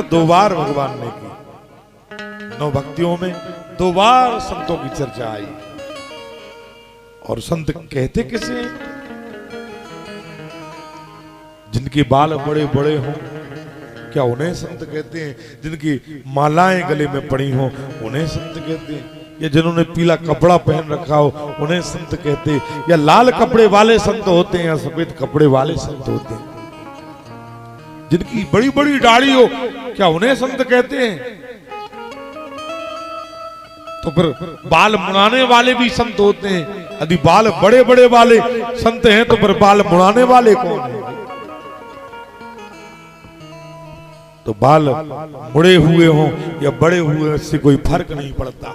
दो बार भगवान ने की। 9 भक्तियों में 2 बार संतों की चर्चा आई। और संत कहते किसे? जिनके बाल बड़े बड़े हों, क्या उन्हें संत कहते हैं? जिनकी मालाएं गले में पड़ी हों, उन्हें संत कहते हैं? या जिन्होंने पीला कपड़ा पहन रखा हो, उन्हें संत कहते हैं? या लाल कपड़े वाले संत होते हैं या सफेद कपड़े वाले संत होते हैं? जिनकी बड़ी बड़ी दाढ़ी हो, क्या उन्हें संत कहते हैं? तो फिर बाल मुड़ाने वाले भी संत होते हैं। यदि बाल बड़े बड़े वाले संत हैं तो फिर बाल मुड़ाने वाले कौन है? तो बाल मुड़े हुए हों या बड़े हुए, इससे कोई फर्क नहीं पड़ता।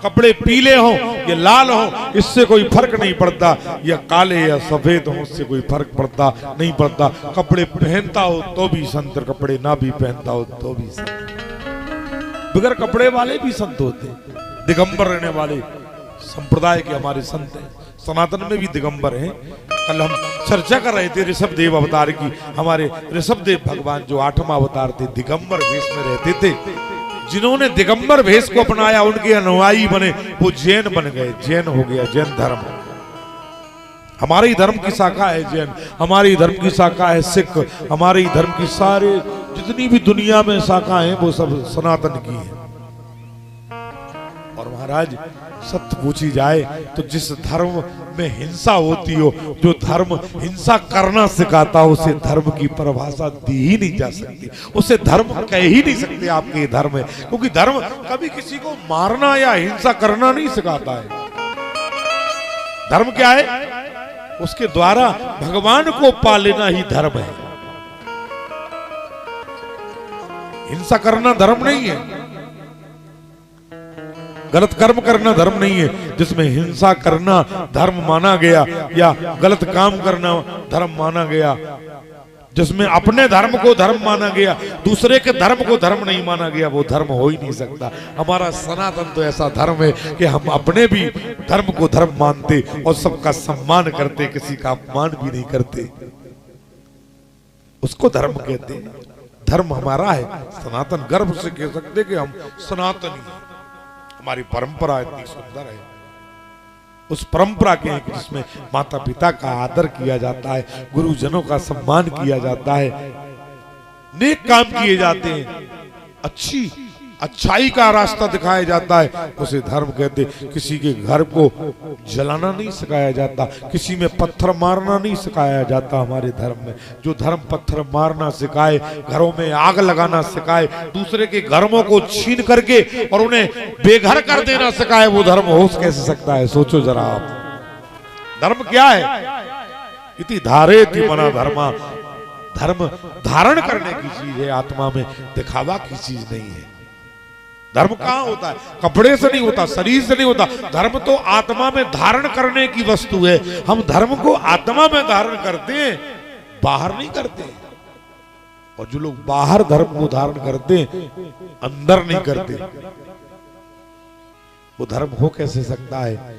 कपड़े पीले हों या लाल हों, इससे कोई फर्क नहीं पड़ता। या काले या सफेद हों, इससे कोई फर्क पड़ता नहीं पड़ता। कपड़े पहनता हो तो भी संत, कपड़े ना भी पहनता हो तो भी संत। बगैर कपड़े वाले भी संत होते हैं। दिगंबर रहने वाले संप्रदाय के हमारे संत हैं। सनातन में भी दिगंबर हैं। कल हम चर्चा कर रहे थे ऋषभ देव अवतार की। हमारे ऋषभ देव भगवान जो 8वां अवतार थे, दिगंबर वेश में रहते थे। जिन्होंने दिगंबर वेश को अपनाया, उनके अनुयायी बने, वो जैन बन गए। जैन हो गया जैन धर्म। हमारे ही धर्म की शाखा है जैन, हमारे ही धर्म की शाखा है सिख, हमारे ही धर्म की सारे जितनी भी दुनिया में शाखा है वो सब सनातन की है। और महाराज सत्य पूछी जाए तो जिस धर्म में हिंसा होती हो, जो धर्म हिंसा करना सिखाता हो, उसे धर्म की परिभाषा दी ही नहीं जा सकती। उसे धर्म कह ही नहीं सकते आपके ये धर्म है, क्योंकि धर्म कभी किसी को मारना या हिंसा करना नहीं सिखाता है। धर्म क्या है? उसके द्वारा भगवान को पा लेना ही धर्म है। हिंसा करना धर्म नहीं है, गलत कर्म करना धर्म नहीं है। जिसमें हिंसा करना धर्म माना गया या गलत काम करना धर्म माना गया, जिसमें अपने धर्म को धर्म माना गया, दूसरे के धर्म को धर्म नहीं माना गया, वो धर्म हो ही नहीं सकता। हमारा सनातन तो ऐसा धर्म है कि हम अपने भी धर्म को धर्म मानते और सबका सम्मान करते, किसी का अपमान भी नहीं करते। उसको धर्म कहते हैं। धर्म हमारा है। सनातन गर्व से कह सकते कि हम सनातनी हैं। हमारी परंपरा इतनी सुंदर है। उस परंपरा के हैं कि जिसमें माता पिता का आदर किया जाता है, गुरुजनों का सम्मान किया जाता है, नेक काम किए जाते हैं, अच्छाई का रास्ता दिखाया जाता है, उसे धर्म कहते। किसी के घर को जलाना नहीं सिखाया जाता, किसी में पत्थर मारना नहीं सिखाया जाता हमारे धर्म में। जो धर्म पत्थर मारना सिखाए, घरों में आग लगाना सिखाए, दूसरे के घरों को छीन करके और उन्हें बेघर कर देना सिखाए, वो धर्म हो कैसे सकता है? सोचो जरा आप। धर्म क्या है? इति धारेति मना धर्मा। धर्म धारण करने की चीज है, आत्मा में दिखावा की चीज नहीं है। धर्म कहाँ होता है? कपड़े से नहीं होता, शरीर से नहीं होता। धर्म तो आत्मा में धारण करने की वस्तु है। हम धर्म को आत्मा में धारण करते हैं, बाहर नहीं करते। और जो लोग बाहर धर्म को धारण करते हैं, अंदर नहीं करते, वो धर्म हो कैसे सकता है?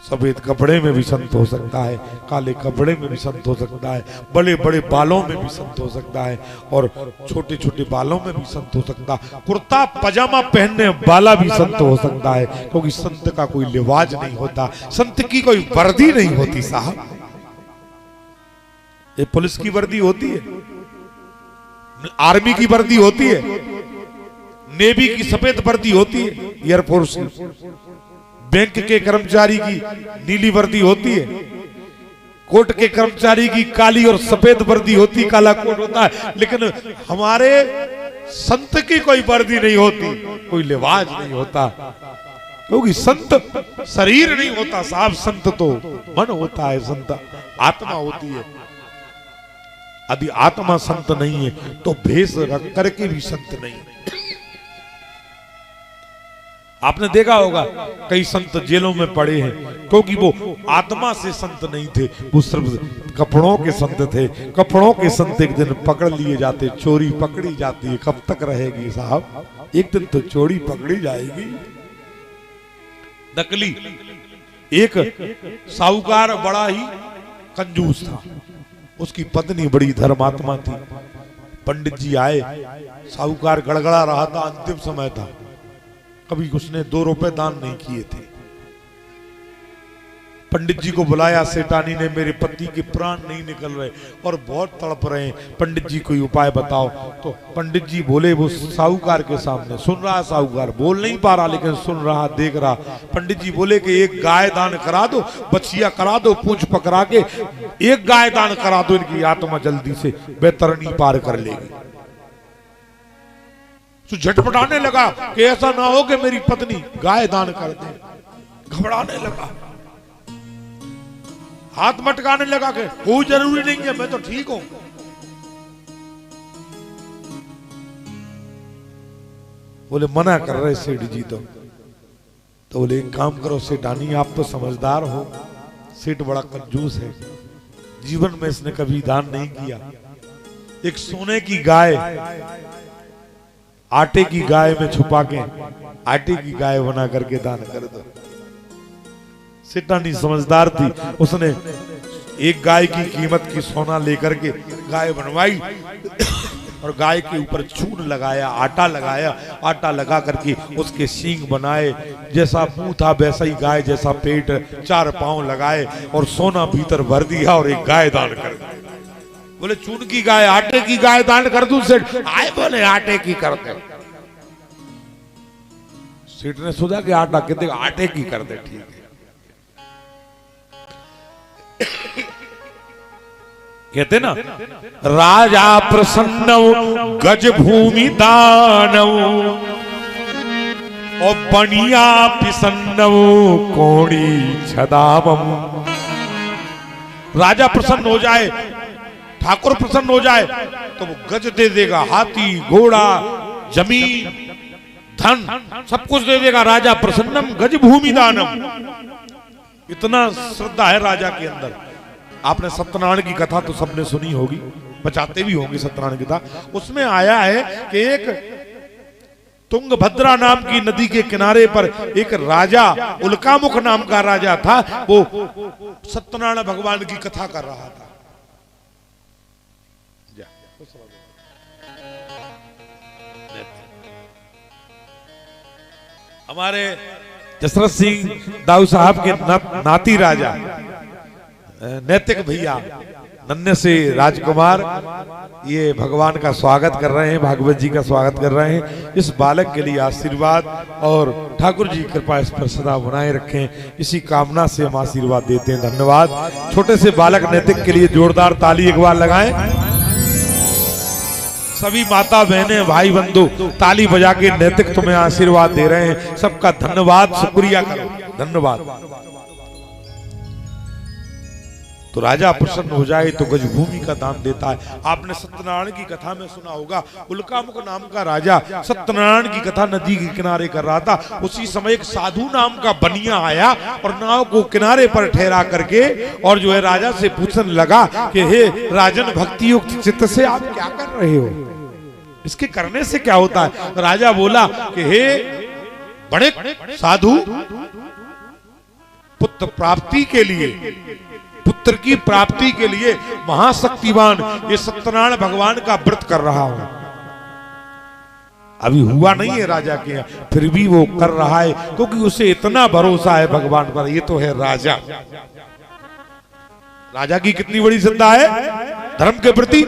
सफेद कपड़े में भी संत हो सकता है, काले कपड़े में भी संत हो सकता है, बड़े बड़े बालों में भी संत हो सकता है, और छोटे छोटे बालों में भी संत हो सकता है। कुर्ता पजामा पहनने वाला भी संत हो सकता है, क्योंकि संत का कोई लिवाज नहीं होता, संत की कोई वर्दी नहीं होती साहब। ये पुलिस की वर्दी होती है, आर्मी की वर्दी होती है, नेवी की सफेद वर्दी होती है, एयरफोर्स की, बैंक के कर्मचारी की नीली वर्दी होती है, कोर्ट के कर्मचारी की काली और सफेद वर्दी होती, काला कोट होता है। लेकिन हमारे संत की कोई वर्दी नहीं होती, कोई लिवाज नहीं होता, क्योंकि संत शरीर नहीं होता साहब। संत तो मन होता है, संत आत्मा होती है। यदि आत्मा संत नहीं है तो भेष रख करके भी संत नहीं है। आपने देखा होगा कई संत जेलों में पड़े हैं, क्योंकि वो आत्मा से संत नहीं थे, वो सिर्फ कपड़ों के संत थे। कपड़ों के संत एक दिन पकड़ लिए जाते, चोरी पकड़ी जाती है। कब तक रहेगी साहब? एक दिन तो चोरी पकड़ी जाएगी। नकली एक साहूकार बड़ा ही कंजूस था, उसकी पत्नी बड़ी धर्मात्मा थी। पंडित जी आए, साहूकार गड़गड़ा रहा था, अंतिम समय था, कभी उसने 2 रुपए दान नहीं किए थे। पंडित जी को बुलाया सेठानी ने, मेरे पति के प्राण नहीं निकल रहे और बहुत तड़प रहे हैं, पंडित जी कोई उपाय बताओ। तो पंडित जी बोले, वो साहूकार के सामने सुन रहा, साहूकार बोल नहीं पा रहा लेकिन सुन रहा, देख रहा। पंडित जी बोले कि एक गाय दान करा दो, बछिया करा दो, पूंछ पकड़ा के एक गाय दान करा दो, इनकी आत्मा जल्दी से बैतरणी पार कर लेगी। तो झटपटाने लगा कि ऐसा ना हो कि मेरी पत्नी गाय दान कर दे। घबराने लगा, हाथ मटकाने लगा कि कोई जरूरी नहीं है, मैं तो ठीक हूं। बोले मना कर रहे सेठ जी तो बोले एक काम करो सेठानी, आप तो समझदार हो, सेठ बड़ा कंजूस है, जीवन में इसने कभी दान नहीं किया, एक सोने की गाय, आटे की गाय में छुपा के आटे की गाय बना करके दान कर दो। सेठानी समझदार थी, उसने एक गाय की कीमत की सोना लेकर के गाय बनवाई और गाय के ऊपर चून लगाया, आटा लगाया, आटा लगा करके उसके सींग बनाए, जैसा मुंह था वैसा ही गाय जैसा पेट, 4 पांव लगाए और सोना भीतर भर दिया और एक गाय दान कर दी। बोले चून की गाय, आटे की गाय दान कर दूं सेठ? आए बोले आटे की करते। सेठ ने सोचा कि आटा कितने, आटे की कर दे, ठीक है। कहते ना, राजा प्रसन्न गज भूमि दानव और बनिया पिसन्न कोणी छदावम। राजा प्रसन्न हो जाए, ठाकुर प्रसन्न हो जाए तो वो गज दे देगा, हाथी, घोड़ा, जमीन, धन, सब कुछ दे देगा। राजा प्रसन्नम गज भूमि दानम। इतना श्रद्धा है राजा के अंदर। आपने सत्यनारायण की कथा तो सबने सुनी होगी, बचाते भी होंगे सत्यनारायण की कथा। उसमें आया है कि एक तुंगभद्रा नाम की नदी के किनारे पर एक राजा, उल्कामुख नाम का राजा था, वो सत्यनारायण भगवान की कथा कर रहा था। हमारे जसरत सिंह दाऊ साहब के नाती राजा नैतिक भैया, नन्हे से राजकुमार, ये भगवान का स्वागत कर रहे हैं, भागवत जी का स्वागत कर रहे हैं। इस बालक के लिए आशीर्वाद और ठाकुर जी कृपा इस पर सदा बनाए रखें, इसी कामना से हम आशीर्वाद देते हैं। धन्यवाद। छोटे से बालक नैतिक के लिए जोरदार ताली एक बार लगाएं। सभी माता बहनें, भाई बंधु ताली बजा के नैतिक तुम्हें आशीर्वाद दे रहे हैं। सबका धन्यवाद, शुक्रिया करो, धन्यवाद। तो राजा प्रसन्न हो जाए तो गजभूमि का दान देता है। आपने सत्यनारायण की कथा में सुना होगा, उल्कामुख नाम का राजा सत्यनारायण की कथा नदी के किनारे कर रहा था। उसी समय एक साधु नाम का बनिया आया और नाव को किनारे पर ठहरा करके और जो है राजा से पूछने लगा कि हे राजन, भक्ति युक्त चित्त से आप क्या कर रहे हो, इसके करने से क्या होता है? राजा बोला कि हे बड़े साधु, पुत्र प्राप्ति के लिए, पुत्र की प्राप्ति के लिए महाशक्तिमान ये सत्यनारायण भगवान का व्रत कर रहा हूं। अभी हुआ नहीं है राजा के यहाँ, फिर भी वो कर रहा है क्योंकि उसे इतना भरोसा है भगवान पर। ये तो है राजा। राजा की कितनी बड़ी श्रद्धा है धर्म के प्रति।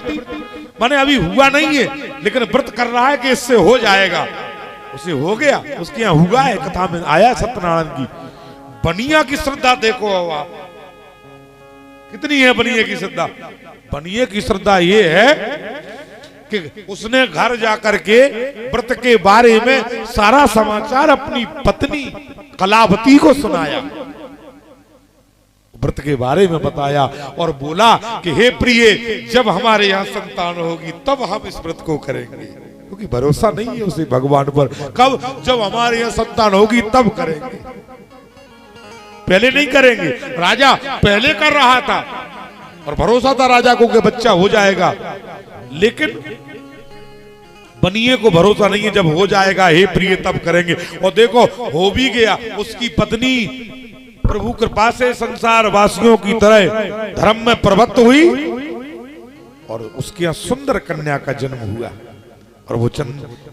माने अभी हुआ नहीं है लेकिन व्रत कर रहा है कि इससे हो जाएगा। उसे हो गया, उसके यहाँ हुआ है, कथा में आया सत्यनारायण की। बनिया की श्रद्धा देखो आप कितनी है। बनिए की श्रद्धा, बनिए की श्रद्धा ये है कि उसने घर जाकर के व्रत के बारे में सारा समाचार अपनी पत्नी कलावती को सुनाया, व्रत के बारे में बताया और बोला कि हे प्रिय, जब हमारे यहाँ संतान होगी तब हम इस व्रत को करेंगे। क्योंकि भरोसा नहीं है उसे भगवान पर। कब? जब हमारे यहाँ संतान होगी तब करेंगे, पहले नहीं करेंगे। राजा पहले कर रहा था और भरोसा था राजा को कि बच्चा हो जाएगा, लेकिन बनिए को भरोसा नहीं है जब हो जाएगा हे प्रिय तब करेंगे। और देखो हो भी गया। उसकी पत्नी प्रभु कृपा से संसार वासियों की तरह धर्म में प्रवृत्त हुई और उसके यहाँ सुंदर कन्या का जन्म हुआ और वो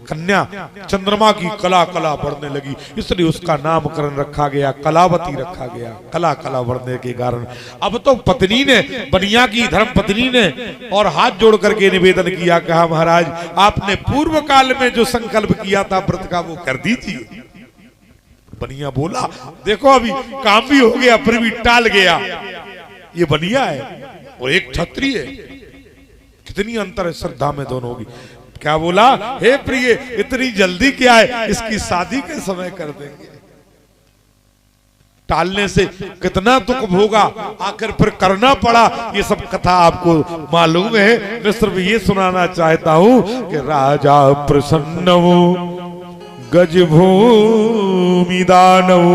कन्या चंद्रमा की कला कला बढ़ने लगी, इसलिए उसका नामकरण रखा गया, कलावती रखा गया, कला कला बढ़ने के कारण। अब तो पत्नी ने, बनिया की धर्म पत्नी ने और हाथ जोड़ करके निवेदन किया, कहा महाराज आपने पूर्व काल में जो संकल्प किया था व्रत का वो कर दीजिए। बनिया बोला देखो अभी काम भी हो गया फिर भी टाल गया, ये बनिया है और एक क्षत्रिय है, कितनी अंतर है श्रद्धा में दोनों की। क्या बोला, हे प्रिय इतनी जल्दी क्या है, इसकी शादी के समय कर देंगे। टालने से कितना दुख भोगा, आखिर फिर करना पड़ा। ये सब कथा आपको मालूम है, मैं सिर्फ ये सुनाना चाहता हूं कि राजा प्रसन्न गज भूमि दानव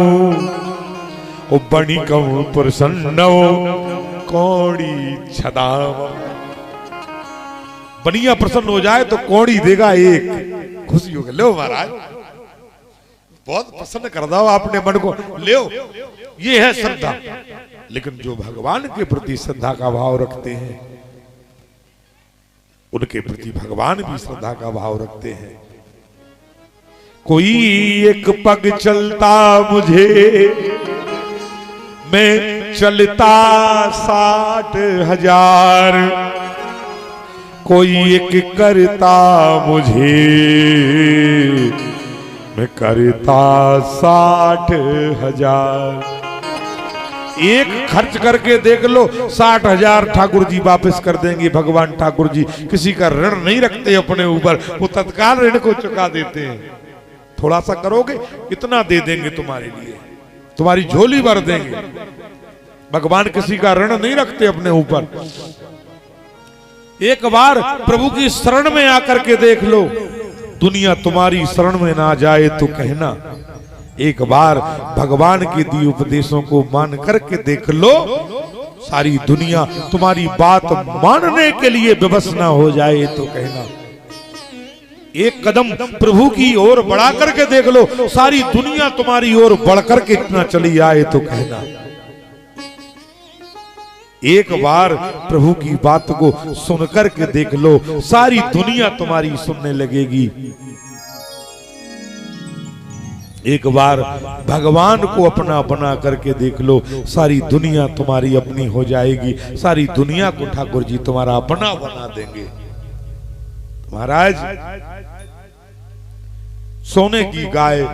बणिकं प्रसन्न कौड़ी छदाव। बनिया प्रसन्न हो जाए तो कौड़ी देगा एक, खुशी हो गई। लो महाराज बहुत प्रसन्न कर दो आपने मन को, ले ये है श्रद्धा। लेकिन जो भगवान के प्रति श्रद्धा का भाव रखते हैं उनके प्रति भगवान भी श्रद्धा का भाव रखते हैं। कोई एक पग चलता मुझे, मैं चलता 60,000, कोई एक करता मुझे, मैं करता 60,000। एक खर्च करके देख लो 60,000 ठाकुर जी वापस कर देंगे। भगवान ठाकुर जी किसी का ऋण नहीं रखते अपने ऊपर, वो तत्काल ऋण को चुका देते हैं। थोड़ा सा करोगे इतना दे देंगे तुम्हारे लिए, तुम्हारी झोली भर देंगे। भगवान किसी का ऋण नहीं रखते अपने ऊपर। एक बार प्रभु की शरण में आकर के देख लो, दुनिया तुम्हारी शरण में ना जाए तो कहना। एक बार भगवान के दिए उपदेशों को मान करके देख लो, सारी दुनिया तुम्हारी बात मानने के लिए विवश ना हो जाए तो कहना। एक कदम प्रभु की ओर बढ़ा करके देख लो, सारी दुनिया तुम्हारी ओर बढ़ करके इतना चली आए तो कहना। एक बार प्रभु की बात को सुन करके देख लो, सारी दुनिया तुम्हारी सुनने लगेगी। एक बार भगवान को अपना बना करके देख लो, सारी दुनिया तुम्हारी अपनी हो जाएगी। सारी दुनिया को ठाकुर जी तुम्हारा अपना बना देंगे। महाराज सोने की गाय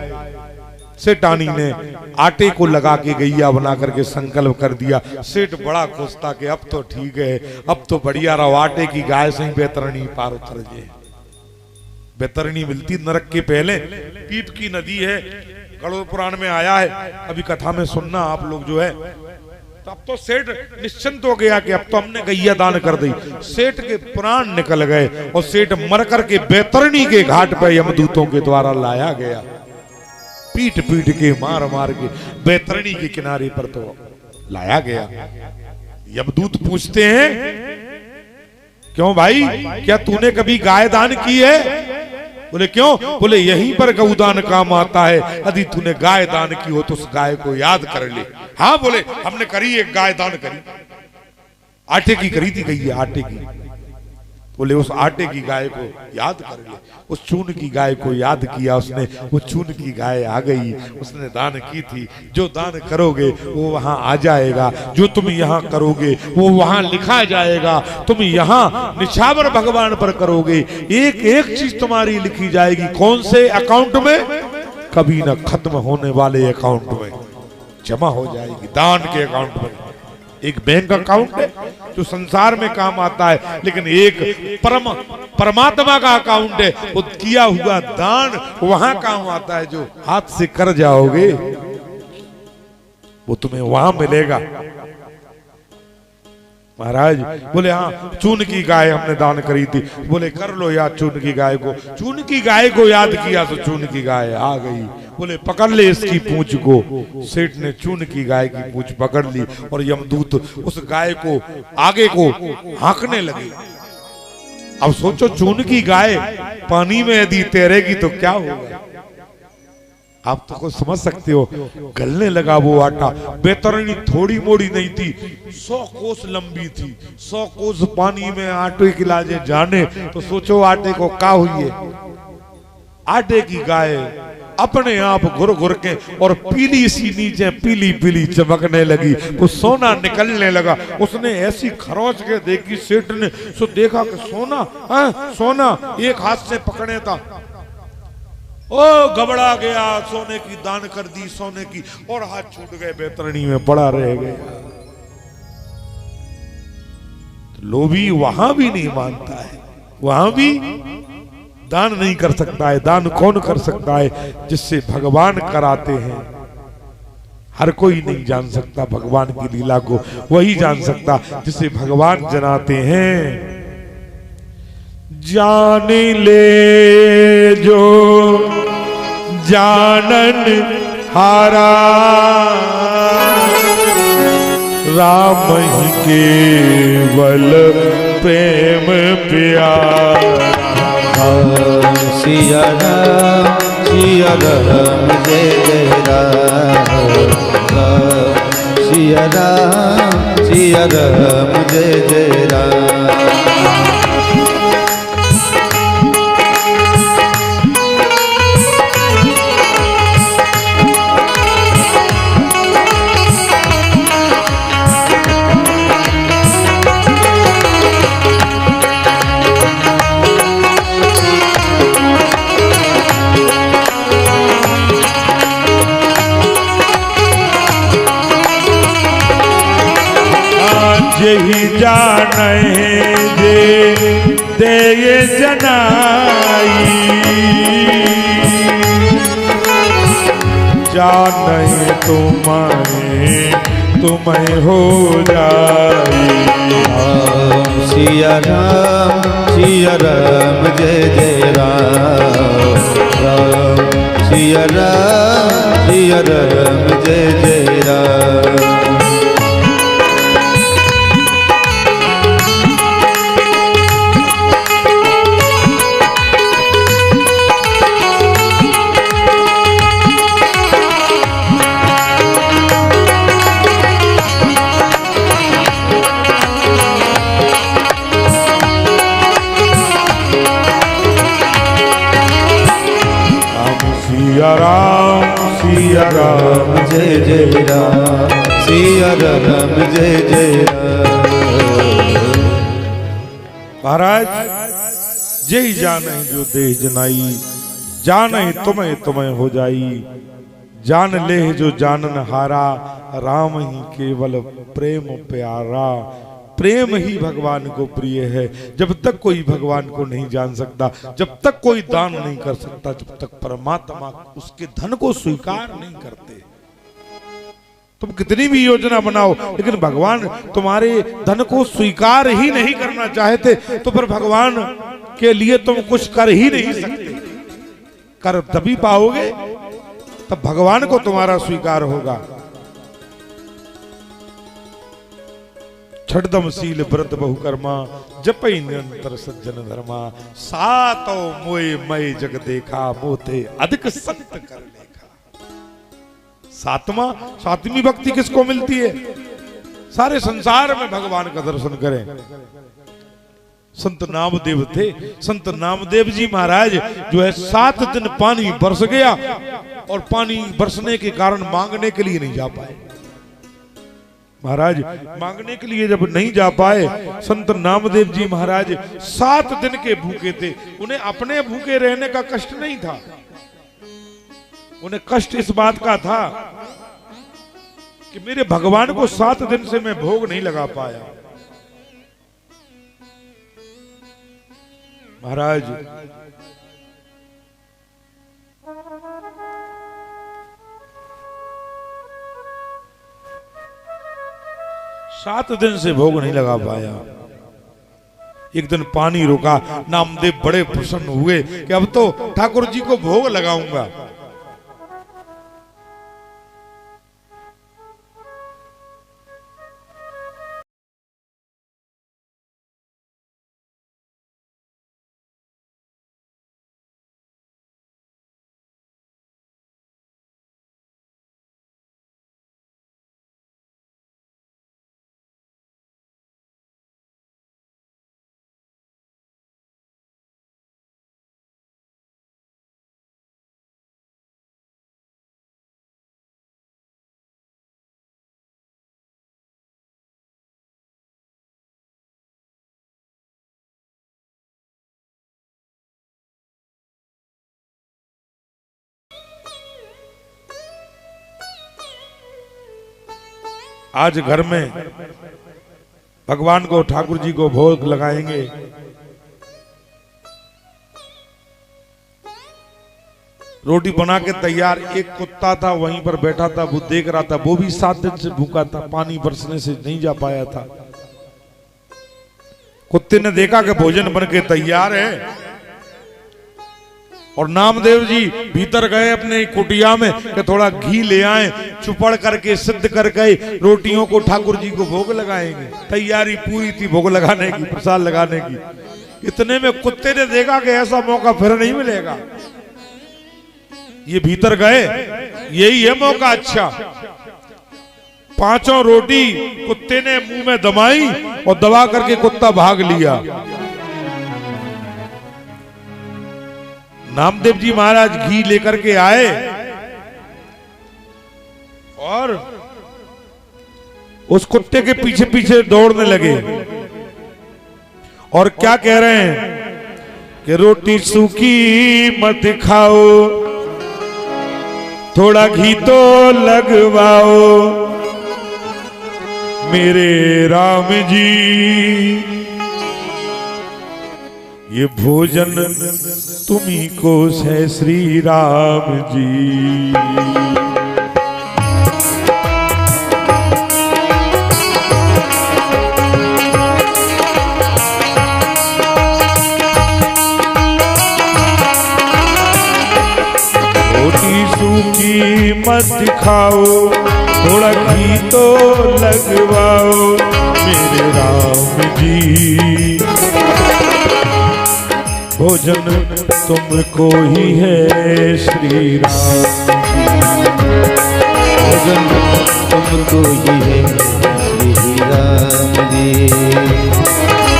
सेठानी ने आटे को लगा के गैया बना करके संकल्प कर दिया। सेठ बड़ा खुश था कि अब तो ठीक है, अब तो बढ़िया रहो, आटे की गाय से ही बैतरणी पार उतर जाए। बैतरणी मिलती नरक के पहले, पीप की नदी है, गरुड़ पुराण में आया है, अभी कथा में सुनना आप लोग जो है। तो अब तो सेठ निश्चिंत हो गया कि अब तो हमने गैया दान कर दी। सेठ के प्राण निकल गए और सेठ मर करके बैतरणी के घाट पर यमदूतों के द्वारा लाया गया। पीट पीट के मार मार के बैतरणी के किनारे पर तो लाया गया। यमदूत पूछते हैं, क्यों भाई, क्या तूने कभी गाय दान की है? बोले क्यों? बोले यहीं पर गौदान काम आता है, यदि तूने गाय दान की हो तो उस गाय को याद कर ले। हाँ बोले हमने करी, एक गाय दान करी, आटे की करी थी गई, आटे की। बोले उस आटे की गाय को याद कर ले। उस चून की गाय को याद किया उसने, वो चून की गाय आ गई, उसने दान की थी। जो दान करोगे वो वहां आ जाएगा, जो तुम यहाँ करोगे वो वहां लिखा जाएगा। तुम यहाँ निछावर भगवान पर करोगे, एक एक चीज तुम्हारी लिखी जाएगी। कौन से अकाउंट में? कभी न खत्म होने वाले अकाउंट में जमा हो जाएगी, दान के अकाउंट में। एक बैंक अकाउंट है जो संसार में काम आता है, लेकिन एक परमात्मा का अकाउंट है, वो किया हुआ दान वहां काम आता है। जो हाथ से कर जाओगे वो तुम्हें वहां मिलेगा। महाराज बोले हाँ, चून की गाय हमने दान करी थी। बोले कर लो याद चून की गाय को। चून की गाय को याद किया तो चून की गाय आ गई। बोले पकड़ ले इसकी पूंछ को। सेठ ने चून की गाय की पूंछ पकड़ ली और यमदूत उस गाय को आगे को हाँकने लगे। अब सोचो, चून की गाय पानी में यदि तैरेगी तो क्या होगा? आप तो कुछ समझ सकते हो। गलने लगा वो आटा। बैतरणी थोड़ी मोड़ी नहीं थी, 100 कोस लंबी थी। 100 कोस पानी में आटे की लाजे जाने तो सोचो आटे को क्या हुई है। आटे की गाय अपने आप घुर घुर के और पीली सी नीचे पीली पीली चमकने लगी। वो सोना निकलने लगा। उसने ऐसी खरोच के देखी सेठ ने, सो देखा कि सोना, सोना एक हाथ से पकड़े था। ओ घबरा गया, सोने की दान कर दी सोने की, और हाथ छूट गए, बैतरणी में पड़ा रह गया। तो लोभी वहां भी नहीं मानता है, वहां भी दान नहीं कर सकता है। दान कौन कर सकता है? जिससे भगवान कराते हैं। हर कोई नहीं जान सकता भगवान की लीला को, वही जान सकता जिसे भगवान जनाते हैं। जान ले जो जानन हारा, राम ही केवल प्रेम प्यारा। सिया राम जय जय राम। सिया राम जय जय राम। यही जाने जे दे जनाई, जाने तुम्हें हो जाई। सिया राम जय जय राम। सिया राम जय जय राम। सिया राम जय जय राम। सिया राम जय जय राम। महाराज यही जाने जो देह जनाई, जाने तुम्हें हो जाई। जान ले जो जानन हारा, राम ही केवल प्रेम प्यारा। प्रेम ही भगवान को प्रिय है। जब तक कोई भगवान को नहीं जान सकता, जब तक कोई दान नहीं कर सकता, जब तक परमात्मा उसके धन को स्वीकार नहीं करते। तुम कितनी भी योजना बनाओ, लेकिन भगवान तुम्हारे धन को स्वीकार ही नहीं करना चाहते, तो फिर भगवान के लिए तुम कुछ कर ही नहीं सकते। कर तभी पाओगे तब भगवान को तुम्हारा स्वीकार होगा। छठदमशील व्रत बहुकर्मा, जपई निरंतर सज्जन धर्मा। सातो मोए मय जग देखा, मोते अधिक संत कर लेखा। सातवीं भक्ति किसको मिलती है? सारे संसार में भगवान का दर्शन करें। संत नामदेव थे। संत नामदेव जी महाराज जो है 7 दिन पानी बरस गया, और पानी बरसने के कारण मांगने के लिए नहीं जा पाए। महाराज मांगने के लिए जब नहीं जा पाए, संत नामदेव जी महाराज 7 दिन के भूखे थे। उन्हें अपने भूखे रहने का कष्ट नहीं था, उन्हें कष्ट इस बात का था कि मेरे भगवान को 7 दिन से मैं भोग नहीं लगा पाया। महाराज सात दिन से भोग नहीं लगा पाया। एक दिन पानी रुका, नामदेव बड़े प्रसन्न हुए कि अब तो ठाकुर जी को भोग लगाऊंगा। आज घर में भगवान को, ठाकुर जी को भोग लगाएंगे। रोटी बना के तैयार, एक कुत्ता था वहीं पर बैठा था, वो देख रहा था, वो भी 7 दिन से भूखा था, पानी बरसने से नहीं जा पाया था। कुत्ते ने देखा कि भोजन बन के तैयार है, और नामदेव जी भीतर गए अपने कुटिया में कि थोड़ा घी ले आए, चुपड़ करके सिद्ध कर गए, रोटियों को ठाकुर जी को भोग लगाएंगे। तैयारी पूरी थी भोग लगाने की, प्रसाद लगाने की। इतने में कुत्ते ने देखा कि ऐसा मौका फिर नहीं मिलेगा। ये भीतर गए, यही है मौका अच्छा। 5 रोटी कुत्ते ने मुंह में दबाई और दबा करके कुत्ता भाग लिया। नामदेव जी महाराज घी लेकर के आए और उस कुत्ते के पीछे पीछे दौड़ने लगे और क्या कह रहे हैं कि रोटी सूखी मत खाओ, थोड़ा घी तो लगवाओ मेरे राम जी, ये भोजन तुम्ही को है श्री राम जी। रोटी सूखी मत खाओ, थोड़ा घी तो लगवाओ मेरे राम जी, भोजन तुमको ही है श्री राम जी, भोजन तुमको ही है श्री राम जी,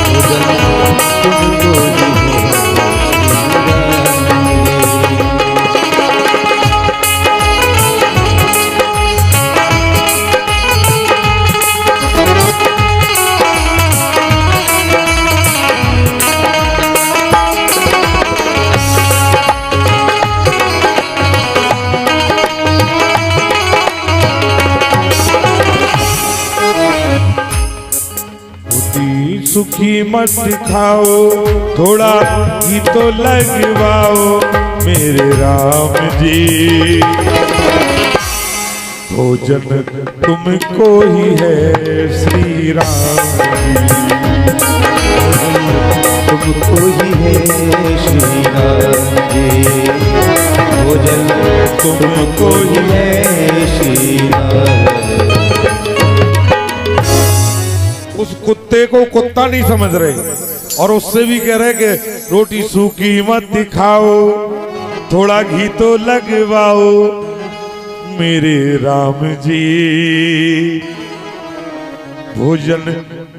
भोजन तुमको ही है श्री राम जी। सुखी मत खाओ, थोड़ा घी तो लगवाओ मेरे राम जी, भोजन तुमको ही है श्री राम जी, तुमको ही है श्री राम जी, भोजन तुमको ही है श्री राम। उस कुत्ते को कुत्ता नहीं समझ रहे और उससे भी कह रहे कि रोटी सूखी मत खाओ, थोड़ा घी तो लगवाओ मेरे राम जी, भोजन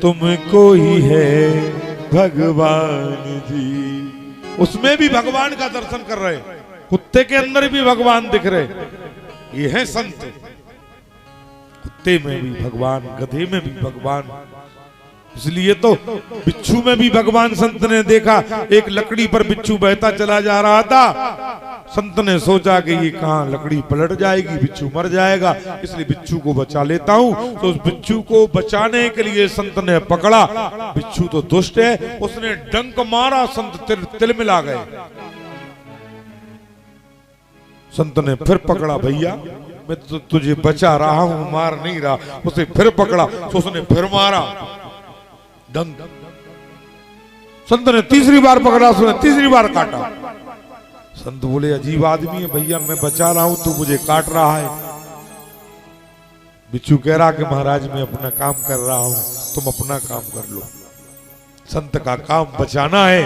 तुमको ही है भगवान जी। उसमें भी भगवान का दर्शन कर रहे, कुत्ते के अंदर भी भगवान दिख रहे। ये है संत, कुत्ते में भी भगवान, गधे में भी भगवान। इसलिए तो बिच्छू में भी भगवान संत ने देखा, एक लकड़ी पर बिच्छू बहता चला जा रहा था, संत ने सोचा कि ये कहां लकड़ी पलट जाएगी, बिच्छू मर जाएगा, इसलिए बिच्छू को बचा लेता हूं। तो उस बिच्छू को बचाने के लिए संत ने पकड़ा, बिच्छू तो दुष्ट है, उसने डंक मारा, संत तिलमिला गए। संत ने फिर पकड़ा, भैया मैं तो तुझे बचा रहा हूं, मार नहीं रहा। उसे फिर पकड़ा तो उसने फिर मारा डंक। संत ने तीसरी बार पकड़ा, उसने तीसरी बार काटा। संत बोले अजीब आदमी है भैया, मैं बचा रहा हूं, तू मुझे काट रहा है। बिच्छू कह रहा कि महाराज मैं अपना काम कर रहा हूं, तुम अपना काम कर लो। संत का काम बचाना है,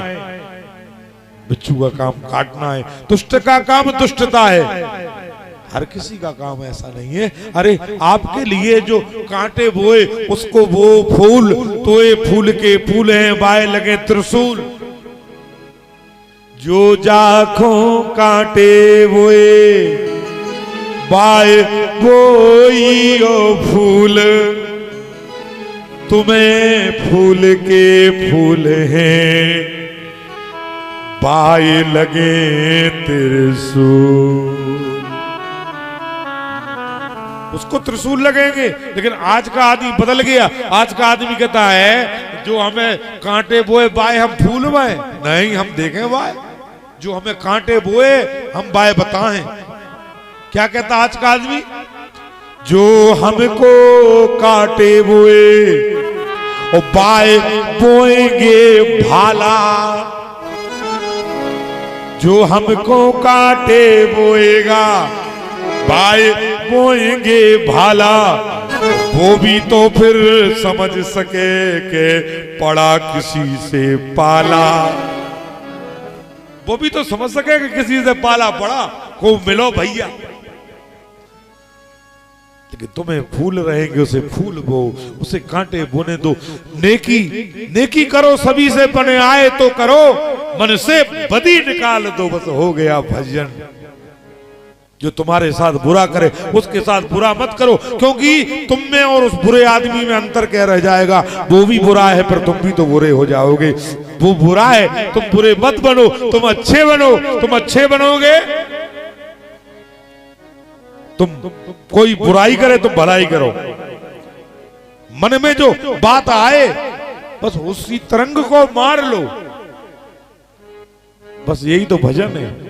बिच्छू का काम काटना है। दुष्ट का काम दुष्टता है, हर किसी का काम ऐसा नहीं है। अरे आपके लिए जो कांटे बोए उसको वो फूल, तो ये फूल के फूल हैं, बाय लगे त्रिशूल। जो जाखों कांटे बोए बाय बोई ओ फूल, तुम्हें फूल के फूल हैं, बाय लगे त्रिशूल। उसको त्रिशूल लगेंगे। लेकिन आज का आदमी बदल गया। आज का आदमी कहता है जो हमें कांटे बोए बाए हम फूल बाए, नहीं हम देखें बाए। जो हमें कांटे बोए हम बाए बताएं। क्या कहता आज का आदमी? जो हमको कांटे बोए और बाए बोएंगे भाला, जो हमको कांटे बोएगा बाए बोएंगे भाला, वो भी तो फिर समझ सके कि पड़ा किसी से पाला। वो भी तो समझ सके कि किसी से पाला पड़ा, को मिलो भैया। लेकिन तुम्हें फूल रहेंगे, उसे फूल बो, उसे कांटे बोने दो। नेकी करो, सभी से बने आए तो करो, मन से बदी निकाल दो, बस हो गया भजन। जो तुम्हारे साथ बुरा करे उसके साथ बुरा मत करो, क्योंकि तुम में और उस बुरे आदमी में अंतर क्या रह जाएगा? वो भी बुरा है पर तुम भी तो बुरे हो जाओगे। वो बुरा है, तुम बुरे मत बनो, तुम अच्छे बनो। तुम अच्छे बनोगे, तुम कोई बुराई करे तुम भलाई करो। मन में जो बात आए बस उसी तरंग को मार लो, बस यही तो भजन है।